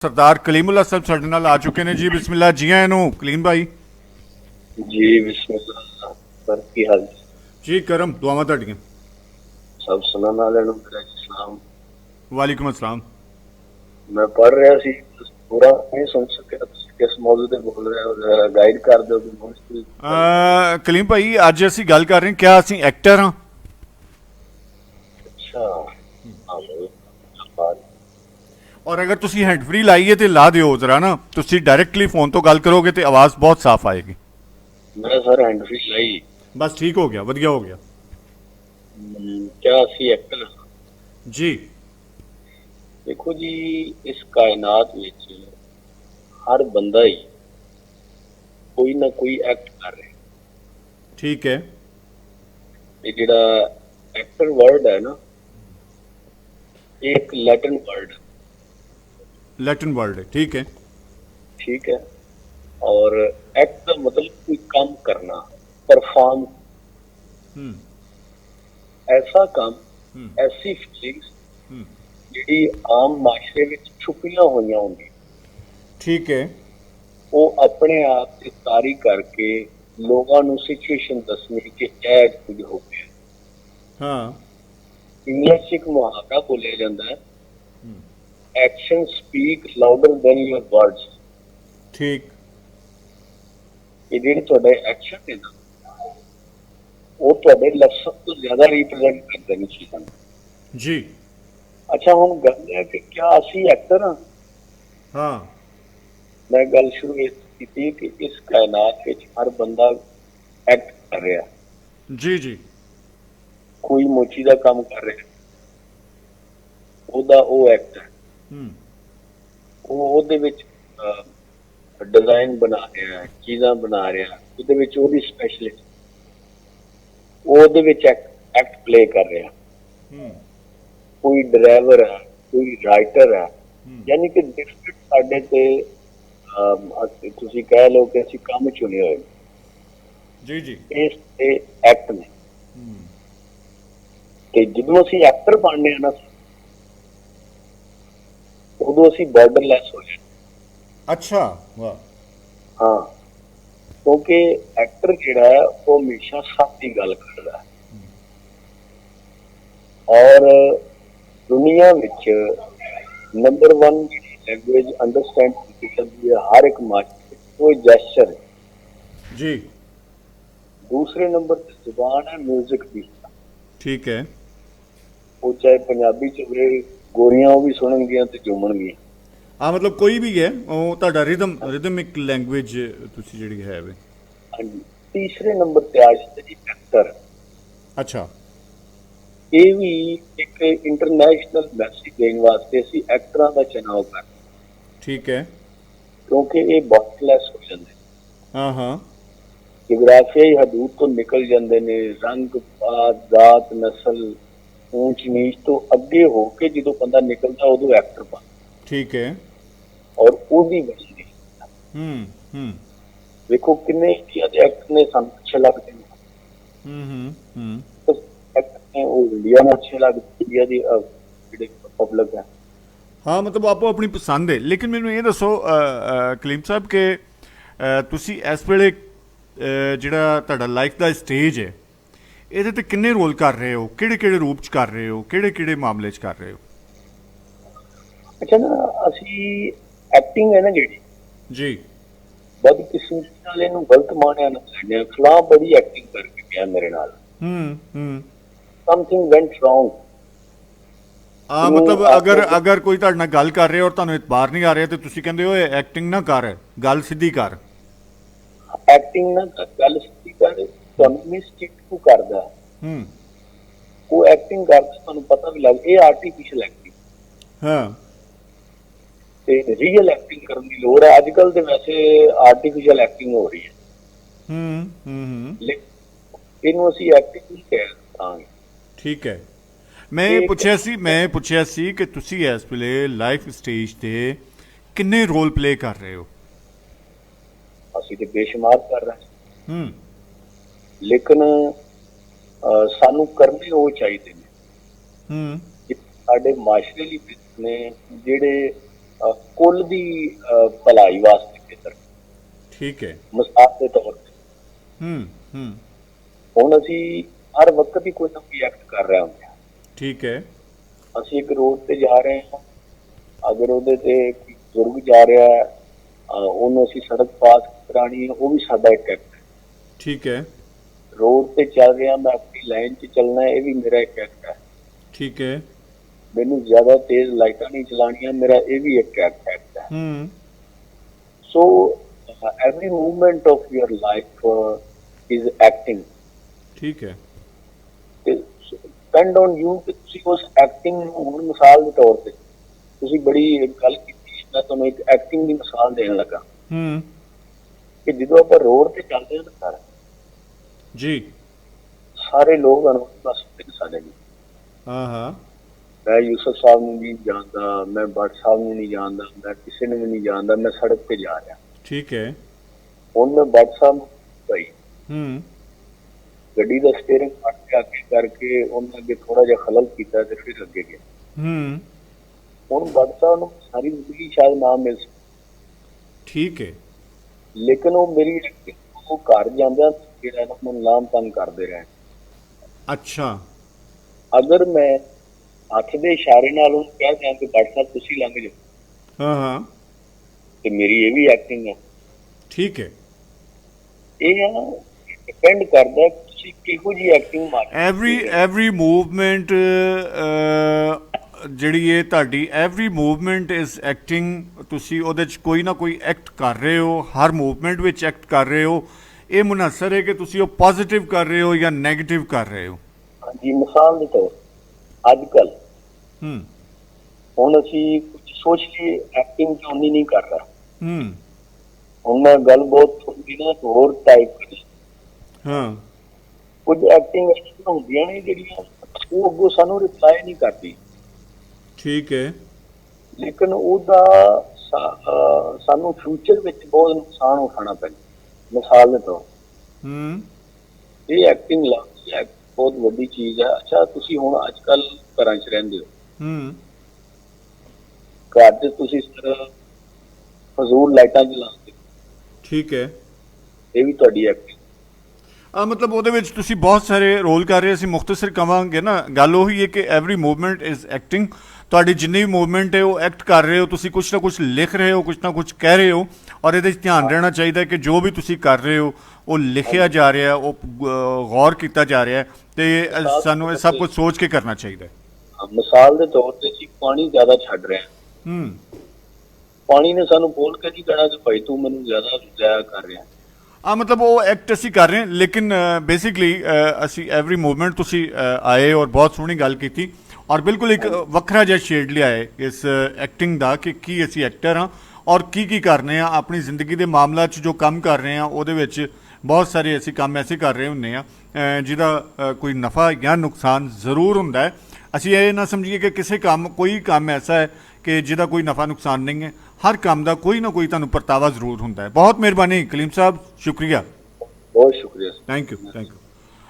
सरदार कलीमुल्ला साहब साडे नाल आ चुके ने जी। बिस्मिल्लाह जी आयां नूं कलीम भाई। जी बिस्मिल्लाह। सर की हाल जी? जी करम दुआवां तुहाडियां। सब सुनने वाले नु मेरा सलाम। वालेकुम अस्सलाम। मैं पढ़ रहा सी, पूरा नहीं सुन सकिया। तुसीं किस मौजू ते बोल रहे हो, जरा गाइड कर दो कि मोस्टली गल करनी। कलीम भाई अज असीं गल कर रहे हैं, क्या असीं एक्टर हाँ? अच्छा, हाँ भाई, बात। और अगर तुसीं हैंड फ्री लाइए तो ला दिओ जरा ना, तुसीं डायरैक्टली फोन तो गल करोगे तो आवाज़ बहुत साफ आएगी। मैं सर हैंड फ्री लाई। बस ठीक हो गया, वधिया हो गया क्या असी एक्टर? जी। देखो जी, इस कायनात विच हर बंदा ही कोई ना कोई एक्ट कर रहा है। ठीक है। ये जिहड़ा एक्टर वर्ड है ना, ये एक लैटिन वर्ड है। लैटिन वर्ल्ड है, ठीक है। ठीक है। और एक्ट का मतलब कोई काम करना, परफॉर्म, हम्म ऐसा काम, हम्म ऐसी फीलिंग्स हम्म ਜਿਹੜੀ ਆਮ ਮਾਸ਼ਰੇ ਵਿੱਚ ਛੁਪੀਆਂ ਹੋਈਆਂ ਹੁੰਦੀਆਂ, ठीक है। ਉਹ ਆਪਣੇ ਆਪ ਤੇ ਤਾਰੀ ਕਰਕੇ ਲੋਕਾਂ ਨੂੰ ਸਿਚੁਏਸ਼ਨ ਦੱਸਣੀ ਕਿ ਇਹ ਕੁਝ ਹੋ ਗਿਆ। हाँ। ਇੰਗਲਿਸ਼ 'ਚ ਇੱਕ ਮੁਹਾਵਰਾ ਬੋਲਿਆ ਜਾਂਦਾ ਹੈ, action speak louder then your words. ठीक। ਇਹ ਜਿਹੜੇ ਤੁਹਾਡੇ ਐਕਸ਼ਨ ਨੇ ਨਾ, ਉਹ ਤੁਹਾਡੇ ਲਫ਼ਜ਼ਾਂ ਤੋਂ ਜ਼ਿਆਦਾ ਰਿਪਰੈਜ਼ੈਂਟ ਕਰਦੇ ਨੇ ਚੀਜ਼ਾਂ ਨੂੰ। जी। ਅੱਛਾ, ਹੁਣ ਗੱਲ ਹੈ ਕਿ ਕਿਆ ਅਸੀਂ ਐਕਟਰ ਹਾਂ? हाँ। मैं गल शुरू की कि इस कायनात विच हर बंदा एक्ट कर रहा। जी जी। कोई मोची का काम कर रहा, ओदा ओ एक्ट है। हम्म ओदे विच डिजाइन बना रहा है, चीज़ां बना रहा, ओदे विच ओदी स्पेशलिस्ट, ओदे विच एक्ट प्ले कर रहा। हम्म कोई ड्राइवर है, कोई राइटर है, यानी कि डिफरेंट साडे ते तुसीं कह लो कि असीं काम चुने हुए जी जी। इस ते एक्ट ने। ਤੇ ਜਦੋਂ ਅਸੀਂ ਐਕਟਰ ਬਣਨੇ ਆ ਨਾ, ਉਦੋਂ ਅਸੀਂ ਬਾਰਡਰਲੈਸ ਹੋ ਜਾਂਦੇ। अच्छा वाह। ਹਾਂ, ਕਿਉਂਕਿ ਐਕਟਰ ਜਿਹੜਾ ਹੈ ਉਹ ਹਮੇਸ਼ਾ ਸੱਚ ਦੀ ਗੱਲ ਕਰਦਾ ਹੈ। ਔਰ ਦੁਨੀਆ ਵਿੱਚ ਨੰਬਰ 1 ਜਿਹੜੀ ਲੈਂਗੁਏਜ ਅੰਡਰਸਟੈਂਡ ਕੀਤੀ ਜਾਂਦੀ ਹੈ ਹਰ ਇੱਕ ਮਾਸ਼ਰੇ ਵਿੱਚ, ਉਹ ਜੈਸਚਰ ਹੈ। जी। ਦੂਸਰੇ ਨੰਬਰ ਤੇ ਜ਼ੁਬਾਨ ਹੈ ਮਿਊਜ਼ਿਕ ਦੀ। ठीक है। ਉਹ ਚਾਹੇ ਪੰਜਾਬੀ ਚ ਹੋਵੇ, ਗੋਰੀਆਂ ਉਹ ਵੀ ਸੁਣਨਗੀਆਂ ਤੇ ਝੂਮਣਗੀਆਂ। हाँ मतलब कोई भी है ਉਹ ਤੁਹਾਡਾ ਰਿਦਮਿਕ ਲੈਂਗੁਏਜ ਤੁਸੀਂ ਜਿਹੜੀ ਹੈ ਵੇ। ਹਾਂਜੀ। ਤੀਸਰੇ ਨੰਬਰ ਤੇ ਆ ਜਾਂਦਾ ਜੀ ਐਕਟਰ। ਅੱਛਾ। ਇਹ ਵੀ ਇੱਕ ਇੰਟਰਨੈਸ਼ਨਲ ਮੈਸੇਜ ਦੇਣ ਵਾਸਤੇ ਅਸੀਂ ਐਕਟਰਾਂ ਦਾ ਚੁਣਾਵ ਕਰਦੇ, ਠੀਕ ਹੈ। ਕਿਉਂਕਿ ਇਹ ਬਾਰਡਰਲੈਸ ਹੋ ਜਾਂਦੇ, ਹਾਂ ਹਾਂ। ਜਿਗਰਾਫੀਆਈ ਹਦੂਦ ਤੋਂ ਨਿਕਲ ਜਾਂਦੇ ਨੇ। ਰੰਗ ਪਾਤ ਜ਼ਾਤ ਨਸਲ ਊਂਚ ਨੀਚ ਤੋਂ ਅੱਗੇ ਹੋ ਕੇ ਜਦੋਂ ਬੰਦਾ ਨਿਕਲਦਾ ਉਦੋਂ ਐਕਟਰ ਬਣ, ਠੀਕ ਹੈ। ਔਰ ਉਹਦੀ ਬਣਦੀ। ਹੂੰ ਵੇਖੋ ਕਿੰਨੇ ਇੰਡੀਆ ਦੇ ਐਕਟਰ ਨੇ ਸਾਨੂੰ ਅੱਛੇ ਲੱਗਦੇ ਨੇ, ਐਕਟਰ ਨੇ ਉਹ ਇੰਡੀਆ ਨੂੰ ਅੱਛੇ ਲੱਗਦੇ, ਇੰਡੀਆ ਦੀ ਜਿਹੜੇ ਪਬਲਿਕ ਹੈ। ਹਾਂ ਮਤਲਬ ਆਪੋ ਆਪਣੀ ਪਸੰਦ ਹੈ। ਲੇਕਿਨ ਮੈਨੂੰ ਇਹ ਦੱਸੋ ਕਲੀਮ ਸਾਹਿਬ ਕਿ ਤੁਸੀਂ ਇਸ ਵੇਲੇ ਜਿਹੜਾ ਤੁਹਾਡਾ ਲਾਈਫ ਦਾ ਸਟੇਜ ਹੈ, ਇਹਦੇ ਤੇ ਕਿੰਨੇ ਰੋਲ ਕਰ ਰਹੇ ਹੋ, ਕਿਹੜੇ ਕਿਹੜੇ ਰੂਪ 'ਚ ਕਰ ਰਹੇ ਹੋ, ਕਿਹੜੇ ਕਿਹੜੇ ਮਾਮਲੇ 'ਚ ਕਰ ਰਹੇ ਹੋ? ਅੱਛਾ ਨਾ, ਅਸੀਂ ਐਕਟਿੰਗ ਹੈ ਨਾ ਜਿਹੜੀ, ਜੀ। ਬਦਕਿਸਮਤੀ ਨਾਲ ਇਹਨੂੰ ਗਲਤ ਮਾਣਿਆ ਨਾ ਲੈਣੇ। ਫਲਾਂ ਬੜੀ ਐਕਟਿੰਗ ਕਰਕੇ ਗਿਆ ਮੇਰੇ ਨਾਲ, ਸਮਥਿੰਗ ਵੈਂਟ ਰੋਂਗ। ਹਾਂ ਮਤਲਬ ਅਗਰ ਕੋਈ ਤੁਹਾਡੇ ਨਾਲ ਗੱਲ ਕਰ ਰਿਹਾ ਔਰ ਤੁਹਾਨੂੰ ਇਤਬਾਰ ਨਹੀਂ ਆ ਰਿਹਾ ਤੇ ਤੁਸੀਂ ਕਹਿੰਦੇ ਹੋ ਐਕਟਿੰਗ ਨਾ ਕਰ, ਗੱਲ ਸਿੱਧੀ ਕਰ। ਐਕਟਿੰਗ ਨਾ ਗੱਲ ਸਿੱਧੀ ਕਰ, ਤੁਹਾਨੂੰ ਮਿਸਟੇਕ ਕਿਉਂ ਕਰਦਾ, ਉਹ ਐਕਟਿੰਗ ਕਰਦਾ ਤੁਹਾਨੂੰ ਪਤਾ ਵੀ ਲੱਗ, ਇਹ ਆਰਟੀਫਿਸ਼ਲ ਐਕਟਿੰਗ। ਹਾਂ। ਤੇ ਰੀਅਲ ਐਕਟਿੰਗ ਕਰਨ ਦੀ ਲੋੜ ਹੈ। ਅੱਜ ਕੱਲ ਤੇ ਵੈਸੇ ਆਰਟੀਫਿਸ਼ਲ ਐਕਟਿੰਗ ਹੋ ਰਹੀ ਹੈ, ਇਹਨੂੰ ਅਸੀਂ ਐਕਟਿੰਗ ਨਹੀਂ ਕਹਿ ਸਕਦੇ। ਠੀਕ ਹੈ। ਮੈਂ ਪੁੱਛਿਆ ਸੀ ਕਿ ਤੁਸੀਂ ਇਸ ਵੇਲੇ ਲਾਈਫ ਸਟੇਜ ਤੇ ਕਿੰਨੇ ਰੋਲ ਪਲੇ ਕਰ ਰਹੇ ਹੋ? ਅਸੀਂ ਤੇ ਬੇਸ਼ੁਮਾਰ ਕਰ ਰਹੇ ਹਾਂ, ਲੇਕਿਨ ਸਾਨੂੰ ਕਰਨੇ ਉਹ ਚਾਹੀਦੇ ਨੇ ਸਾਡੇ ਮਾਸ਼ਰੇ ਲਈ ਨੇ, ਜਿਹੜੇ ਕੁੱਲ ਦੀ ਭਲਾਈ ਵਾਸਤੇ ਖੇਤਰ, ਠੀਕ ਹੈ। ਮਿਸਾਲ ਦੇ ਤੌਰ ਤੇ ਹੂੰ ਹੁਣ ਅਸੀਂ ਹਰ ਵਕਤ ਹੀ ਕੋਈ ਨਾ ਕੋਈ ਐਕਟ ਕਰ ਰਹੇ ਹੁੰਦੇ ਹਾਂ। ਠੀਕ ਹੈ। ਅਸੀਂ ਇੱਕ ਰੋਡ ਤੇ ਜਾ ਰਹੇ ਹਾਂ, ਅਗਰ ਉਹਦੇ ਤੇ ਕੋਈ ਬਜ਼ੁਰਗ ਜਾ ਰਿਹਾ ਹੈ, ਉਹਨੂੰ ਅਸੀਂ ਸੜਕ ਪਾਸ ਕਰਾਣੀ ਹੈ, ਉਹ ਵੀ ਸਾਡਾ ਇੱਕ ਐਕਟ ਹੈ। ਠੀਕ ਹੈ। ਰੋਡ ਤੇ ਚੱਲ ਰਿਹਾ, ਮੈਂ ਆਪਣੀ ਲਾਈਨ 'ਚ ਚੱਲਣਾ ਹੈ, ਇਹ ਵੀ ਮੇਰਾ ਇੱਕ ਐਕਟ ਹੈ। ਠੀਕ ਹੈ। ਮੈਨੂੰ ਜ਼ਿਆਦਾ ਤੇਜ਼ ਲਾਈਟਾਂ ਨਹੀਂ ਚਲਾਉਣੀਆਂ, ਮੇਰਾ ਇਹ ਵੀ ਇੱਕ ਐਕਟ ਹੈ। ਸੋ every movement of your life is acting. ਠੀਕ ਹੈ। Depend on you ਕਿ ਤੁਸੀਂ ਉਸ ਐਕਟਿੰਗ ਨੂੰ, ਹੁਣ ਮਿਸਾਲ ਦੇ ਤੌਰ ਤੇ ਤੁਸੀਂ ਬੜੀ ਇੱਕ ਗੱਲ ਕੀਤੀ, ਮੈਂ ਤੁਹਾਨੂੰ ਇੱਕ ਐਕਟਿੰਗ ਦੀ ਮਿਸਾਲ ਦੇਣ ਲੱਗਾ ਕਿ ਜਦੋਂ ਆਪਾਂ ਰੋਡ ਤੇ ਚੱਲਦੇ ਹਾਂ ਨਾ ਸਰ ਜੀ, ਸਾਰੇ ਲੋਕ ਅਨੁਭਵ ਸਕਦੇ ਸਾਡੇ ਨੂੰ। ਹਾਂ ਮੈਂ ਯੂਸਫ ਸਾਹਿਬ ਨੂੰ ਨਹੀਂ ਜਾਣਦਾ, ਮੈਂ ਭੱਟ ਸਾਹਿਬ ਨੂੰ ਨਹੀਂ ਜਾਣਦਾ, ਮੈਂ ਕਿਸੇ ਨੂੰ ਵੀ ਨਹੀਂ ਜਾਣਦਾ, ਮੈਂ ਸੜਕ ਤੇ ਜਾ ਰਿਹਾ। ਠੀਕ ਹੈ। ਹੁਣ ਮੈਂ ਭੱਟ ਸਾਹਿਬ ਨੂੰ ਭਾਈ ਗੱਡੀ ਦਾ ਸਟੀਅਰਿੰਗ ਫੜ ਕੇ ਅੱਗੇ ਕਰਕੇ ਉਹਨਾਂ ਅੱਗੇ ਥੋੜਾ ਜਿਹਾ ਖਲਲ ਕੀਤਾ ਤੇ ਫਿਰ ਅੱਗੇ ਗਿਆ। ਹੁਣ ਭੱਟ ਸਾਹਿਬ ਨੂੰ ਸਾਰੀ ਜ਼ਿੰਦਗੀ ਸ਼ਾਇਦ ਨਾ ਮਿਲ ਸਕੇ, ਠੀਕ ਹੈ, ਲੇਕਿਨ ਉਹ ਮੇਰੀ ਉਹ ਘਰ ਜਾਂਦਿਆਂ ਜਿਹੜਾ ਨਾ ਮੈਨੂੰ ਲਾਮ ਤੰਗ ਕਰਦੇ ਰਹੇ। ਅੱਛਾ। ਅਗਰ ਮੈਂ ਹੱਥ ਦੇ ਇਸ਼ਾਰੇ ਨਾਲ ਉਹਨੂੰ ਕਹਿ ਦਿਆਂ ਕਿ ਭੱਟ ਸਾਹਿਬ ਤੁਸੀਂ ਲੰਘ ਜਾਓ, ਹਾਂ ਤੇ ਮੇਰੀ ਇਹ ਵੀ ਐਕਟਿੰਗ ਹੈ। ਠੀਕ ਹੈ। ਇਹ ਡਿਪੈਂਡ ਕਰਦਾ ਤੁਸੀਂ ਕਿਹੋ ਜਿਹੀ ਐਕਟਿੰਗ ਮਾਰਦੇ। ਐਵਰੀ ਮੂਵਮੈਂਟ ਜਿਹੜੀ ਇਹ ਤੁਹਾਡੀ ਐਵਰੀ ਮੂਵਮੈਂਟ ਇਜ਼ ਐਕਟਿੰਗ, ਤੁਸੀਂ ਉਹਦੇ 'ਚ ਕੋਈ ਨਾ ਕੋਈ ਐਕਟ ਕਰ ਰਹੇ ਹੋ, ਹਰ ਮੂਵਮੈਂਟ ਵਿੱਚ ਐਕਟ ਕਰ ਰਹੇ ਹੋ। ਇਹ ਮੁਨਹਸਰ ਹੈ ਕਿ ਤੁਸੀਂ ਉਹ ਪੋਜ਼ਿਟਿਵ ਕਰ ਰਹੇ ਹੋ ਜਾਂ ਨੈਗੇਟਿਵ ਕਰ ਰਹੇ ਹੋ। ਹਾਂਜੀ, ਮਿਸਾਲ ਦੇ ਤੌਰ ਅੱਜ ਕੱਲ ਹੁਣ ਅਸੀਂ ਕੁਝ ਸੋਚ ਲਈ ਐਕਟਿੰਗ ਚਾਹੁੰਦੀ ਨਹੀਂ ਕਰ ਰਹਾ। ਹੁਣ ਮੈਂ ਗੱਲ ਬਹੁਤ ਸੁਣਦੀ ਨਾ ਹੋਰ ਟਾਈਪ ਕਰੀ, ਕੁਝ ਐਕਟਿੰਗ ਹੁੰਦੀਆਂ ਨੇ ਜਿਹੜੀਆਂ ਉਹ ਅੱਗੋਂ ਸਾਨੂੰ ਰਿਪਲਾਈ ਨਹੀਂ ਕਰਦੀ। ਠੀਕ ਹੈ। ਲੇਕਿਨ ਉਹਦਾ ਸਾਨੂੰ ਫਿਊਚਰ ਵਿੱਚ ਬਹੁਤ ਨੁਕਸਾਨ ਉਠਾਉਣਾ ਪੈਂਦਾ। ਮਿਸਾਲ ਦੇ ਤੌਰ ਇਹ ਐਕਟਿੰਗ ਬਹੁਤ ਵੱਡੀ ਚੀਜ਼ ਹੈ। ਅੱਛਾ, ਤੁਸੀਂ ਹੁਣ ਅੱਜ ਕੱਲ ਘਰਾਂ 'ਚ ਰਹਿੰਦੇ ਹੋ, ਘਰ 'ਚ ਤੁਸੀਂ ਫਜ਼ੂਲ ਲਾਈਟਾਂ ਜਲਾਉਂਦੇ। ਠੀਕ ਹੈ। ਇਹ ਵੀ ਤੁਹਾਡੀ ਐਕਟਿੰਗ ਮਤਲਬ ਉਹਦੇ ਵਿੱਚ ਤੁਸੀਂ ਬਹੁਤ ਸਾਰੇ ਰੋਲ ਕਰ ਰਹੇ। ਅਸੀਂ ਮੁਖਤਸਰ ਕਵਾਂਗੇ ਨਾ, ਗੱਲ ਉਹੀ ਹੈ ਕਿ ਐਵਰੀ ਮੂਵਮੈਂਟ ਇਜ਼ ਐਕਟਿੰਗ। ਤੁਹਾਡੀ ਜਿੰਨੀ ਵੀ ਮੂਵਮੈਂਟ ਹੈ ਉਹ ਐਕਟ ਕਰ ਰਹੇ ਹੋ, ਤੁਸੀਂ ਕੁਛ ਨਾ ਕੁਛ ਲਿਖ ਰਹੇ ਹੋ, ਕੁਛ ਨਾ ਕੁਛ ਕਹਿ ਰਹੇ ਹੋ, ਔਰ ਇਹਦੇ 'ਚ ਧਿਆਨ ਰਹਿਣਾ ਚਾਹੀਦਾ ਕਿ ਜੋ ਵੀ ਤੁਸੀਂ ਕਰ ਰਹੇ ਹੋ ਉਹ ਲਿਖਿਆ ਜਾ ਰਿਹਾ, ਉਹ ਗੌਰ ਕੀਤਾ ਜਾ ਰਿਹਾ, ਤੇ ਸਾਨੂੰ ਇਹ ਸਭ ਕੁਝ ਸੋਚ ਕੇ ਕਰਨਾ ਚਾਹੀਦਾ। ਮਿਸਾਲ ਦੇ ਤੌਰ ਤੇ ਅਸੀਂ ਪਾਣੀ ਜ਼ਿਆਦਾ ਛੱਡ ਰਹੇ ਹਾਂ, ਪਾਣੀ ਨੇ ਸਾਨੂੰ ਬੋਲ ਕੇ ਨਹੀਂ ਕਹਿਣਾ ਕਿ ਭਾਈ ਤੂੰ ਮੈਨੂੰ ਜ਼ਿਆਦਾ ਜ਼ਾਇਆ ਕਰ ਰਿਹਾ। ਮਤਲਬ ਉਹ ਐਕਟ ਅਸੀਂ ਕਰ ਰਹੇ ਹਾਂ, ਲੇਕਿਨ ਬੇਸਿਕਲੀ ਅਸੀਂ ਐਵਰੀ ਮੂਵਮੈਂਟ ਤੁਸੀਂ ਆਏ ਔਰ ਬਹੁਤ ਸੋਹਣੀ ਗੱਲ ਕੀਤੀ, ਔਰ ਬਿਲਕੁਲ ਇੱਕ ਵੱਖਰਾ ਜਿਹਾ ਸ਼ੇਡ ਲਿਆਏ ਇਸ ਐਕਟਿੰਗ ਦਾ ਕਿ ਕੀ ਅਸੀਂ ਐਕਟਰ ਹਾਂ ਔਰ ਕੀ ਕਰਨੇ ਆ ਆਪਣੀ ਜ਼ਿੰਦਗੀ ਦੇ ਮਾਮਲਾ 'ਚ। ਜੋ ਕੰਮ ਕਰ ਰਹੇ ਹਾਂ ਉਹਦੇ ਵਿੱਚ ਬਹੁਤ ਸਾਰੇ ਅਸੀਂ ਕੰਮ ਐਸੇ ਕਰ ਰਹੇ ਹੁੰਦੇ ਹਾਂ ਜਿਹਦਾ ਕੋਈ ਨਫਾ ਜਾਂ ਨੁਕਸਾਨ ਜ਼ਰੂਰ ਹੁੰਦਾ ਹੈ। ਅਸੀਂ ਇਹ ਨਾ ਸਮਝੀਏ ਕਿ ਕੋਈ ਕੰਮ ਐਸਾ ਹੈ ਕਿ ਜਿਹਦਾ ਕੋਈ ਨਫਾ ਨੁਕਸਾਨ ਨਹੀਂ ਹੈ। ਹਰ ਕੰਮ ਦਾ ਕੋਈ ਨਾ ਕੋਈ ਤੁਹਾਨੂੰ ਪਰਤਾਵਾ ਜ਼ਰੂਰ ਹੁੰਦਾ ਹੈ। ਬਹੁਤ ਮਿਹਰਬਾਨੀ ਕਲੀਮ ਸਾਹਿਬ, ਸ਼ੁਕਰੀਆ, ਬਹੁਤ ਸ਼ੁਕਰੀਆ। Thank you.